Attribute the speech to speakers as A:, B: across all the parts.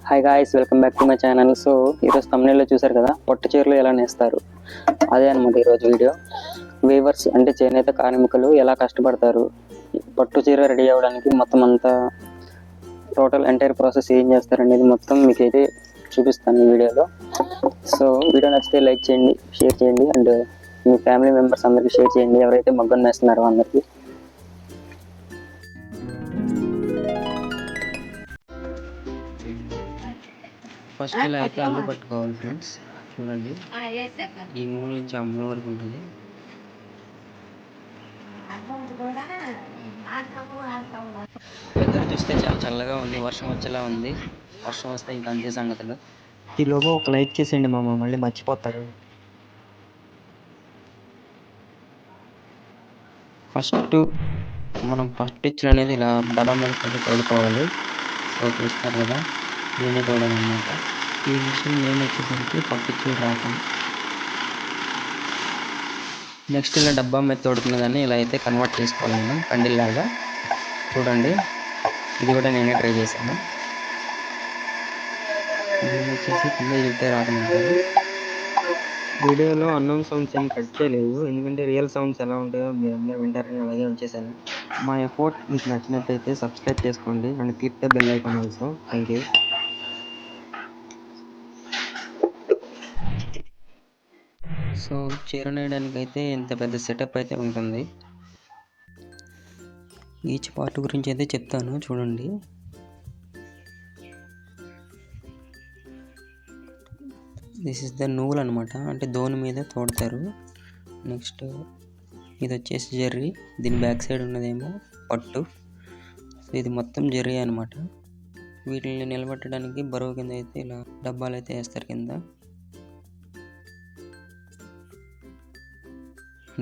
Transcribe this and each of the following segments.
A: Hi guys, welcome back to my channel. So ఈరోజు తమ్ముళ్ళు చూసారు కదా, పట్టు చీరలు ఎలా నేస్తారు అదే అనమాట ఈరోజు వీడియో. వీవర్స్ అంటే చేనేత కార్మికులు ఎలా కష్టపడతారు, పట్టు చీర రెడీ అవ్వడానికి మొత్తం అంతా టోటల్ ఎంటైర్ ప్రాసెస్ ఏం చేస్తారు అనేది మొత్తం మీకైతే చూపిస్తాను ఈ వీడియోలో. సో వీడియో నచ్చితే లైక్ చేయండి, షేర్ చేయండి, అండ్ మీ ఫ్యామిలీ మెంబర్స్ అందరికీ షేర్ చేయండి, ఎవరైతే మగ్గం వేస్తున్నారో అందరికీ. ఫస్ట్ ఇలా అయితే అల్లు పట్టుకోవాలి ఫ్రెండ్స్. చూడండి, ఈ మూల నుంచి ఆ మూల వరకు ఉంటుంది. వెదర్ చూస్తే చాలా చల్లగా ఉంది, వర్షం వచ్చేలా ఉంది. వర్షం వస్తే ఇంకా అంతే సంగతులు. ఈ లోగో ఒక లైక్ చేసేయండి మామ, మళ్ళీ మర్చిపోతారు. మనం ఫస్ట్ ఇచ్చిన అనేది ఇలా డబ్బా మీద తోడుకోవాలి. సో చూస్తారు కదా, దీన్ని తోడడం అనమాట. ఈ మిషన్ నేను వచ్చేసరికి పట్టించి రాకం. నెక్స్ట్ ఇలా డబ్బా మీద తోడుతున్న దాన్ని ఇలా అయితే కన్వర్ట్ చేసుకోవాలి నేను కండిల్లాగా. చూడండి, ఇది కూడా నేనే ట్రై చేశాను. దీన్ని వచ్చేసి కింద చుట్టే రాకమంటారు. వీడియోలో అన్నోన్ సౌండ్స్ ఏం కట్ చేయలేదు, ఎందుకంటే రియల్ సౌండ్స్ ఎలా ఉంటాయో మీరు అందరూ వింటారని అలాగే ఉంచేసాను. మా ఎఫర్ట్ మీకు నచ్చినట్లయితే సబ్స్క్రైబ్ చేసుకోండి and click the bell icon also. Thank you. So చీర నేయడానికి అయితే ఇంత పెద్ద సెటప్ అయితే ఉంటుంది. ఈచ్ పార్ట్ గురించి అయితే చెప్తాను చూడండి. దిస్ ఇస్ ద నూల్ అనమాట, అంటే దోని మీద తోడతారు. నెక్స్ట్ ఇది వచ్చేసి జెర్రీ, దీని బ్యాక్ సైడ్ ఉన్నదేమో పట్టు. సో ఇది మొత్తం జెర్రీ అనమాట. వీటిని నిలబెట్టడానికి బరువు కింద అయితే ఇలా డబ్బాలు అయితే వేస్తారు కింద.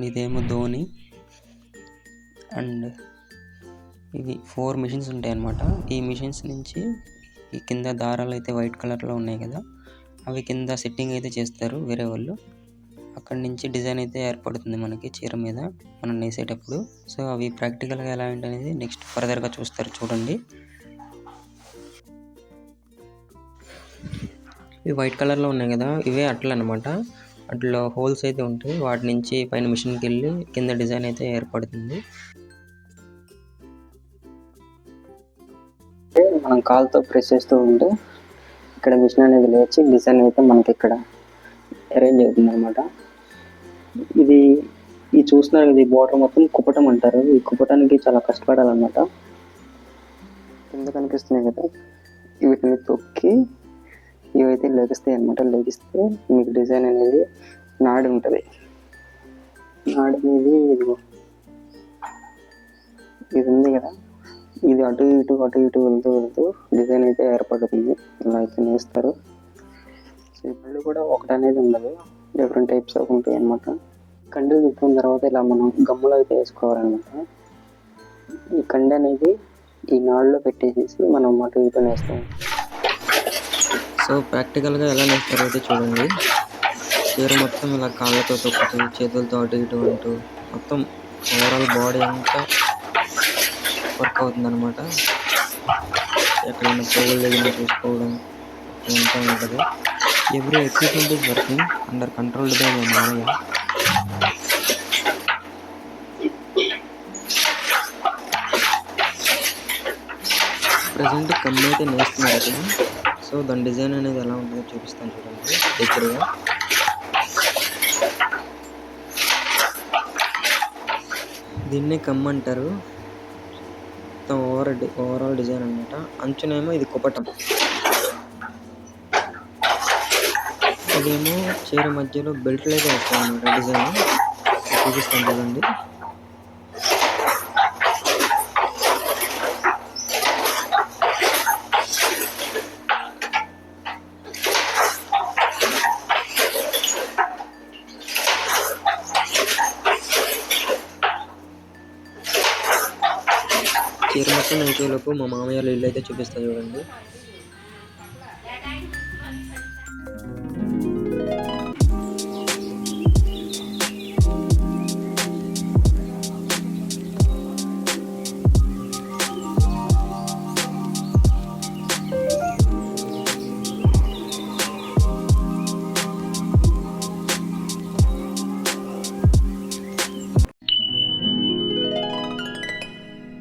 A: ఇదేమో ధోని. అండ్ ఇవి 4 మిషన్స్ ఉంటాయి అన్నమాట. ఈ మిషన్స్ నుంచి ఈ కింద దారాలు అయితే వైట్ కలర్లో ఉన్నాయి కదా, అవి కింద సెట్టింగ్ అయితే చేస్తారు వేరే వాళ్ళు. అక్కడి నుంచి డిజైన్ అయితే ఏర్పడుతుంది మనకి చీర మీద మనం నేసేటప్పుడు. సో అవి ప్రాక్టికల్గా ఎలా ఉంటుంది నెక్స్ట్ ఫర్దర్గా చూస్తారు చూడండి. ఇవి వైట్ కలర్లో ఉన్నాయి కదా, ఇవే అట్లా అనమాట. అట్లా హోల్స్ అయితే ఉంటాయి, వాటి నుంచి పైన మిషన్కి వెళ్ళి కింద డిజైన్ అయితే ఏర్పడుతుంది. మనం కాల్తో ప్రెస్ చేస్తూ ఉంటే ఇక్కడ మిషన్ అనేది లేచి డిజైన్ అయితే మనకి ఇక్కడ అరేంజ్ అవుతుంది అనమాట. ఇది చూస్తున్నారు కదా, ఈ బోర్డర్ మొత్తం కుప్పటం అంటారు. ఈ కుప్పటానికి చాలా కష్టపడాలన్నమాట. కింద కనిపిస్తున్నాయి కదా, వీటిని తొక్కి ఇవైతే లెగిస్తాయి అనమాట. లెగిస్తే మీకు డిజైన్ అనేది నాడి ఉంటుంది. నాడి అనేది ఇది ఉంది కదా, ఇది అటు ఇటు వెళ్తూ డిజైన్ అయితే ఏర్పడుతుంది. ఇలా అయితే నేస్తారు. సో ఇప్పుడు కూడా ఒకటనేది ఉండదు, డిఫరెంట్ టైప్స్ ఆఫ్ ఉంటాయి అనమాట. కండెలు చుట్టుకున్న తర్వాత ఇలా మనం గమ్ములో అయితే వేసుకోవాలన్నమాట. ఈ కండె అనేది ఈ నాడులో పెట్టేసేసి మనం అటు ఇటు నేస్తాం. సో ప్రాక్టికల్గా ఎలా నేస్తారో అయితే చూడండి. చీర మొత్తం ఇలా కాళ్ళతో తొక్కుతూ, చేతులతో అటు ఇటు అంటూ మొత్తం ఓవరాల్ బాడీ అంతా వర్క్ అవుతుంది అనమాట. ఎక్కడైనా పోగులు దగ్గర చూసుకోవడం అంతా ఉంటుంది. Every equipment is working under controlled by my మామయ్య. ప్రజెంట్ కమ్మి అయితే నేస్తున్నారు అక్కడ. సో దాని డిజైన్ అనేది ఎలా ఉంటుందో చూపిస్తాను చూడండి దగ్గరగా. దీన్నే కమ్మ అంటారు. మొత్తం ఓవరాల్ డిజైన్ అనమాట. అంచునేమో ఇది కుప్పటం, ఇదేమో చీర మధ్యలో బెల్ట్లు అయితే వస్తాయి అన్నమాట. డిజైన్ చూపిస్తాను చూడండి. చీర మొత్తం అయిపోయేలోపు మా మామయ్య ఇల్లు అయితే చూపిస్తా చూడండి.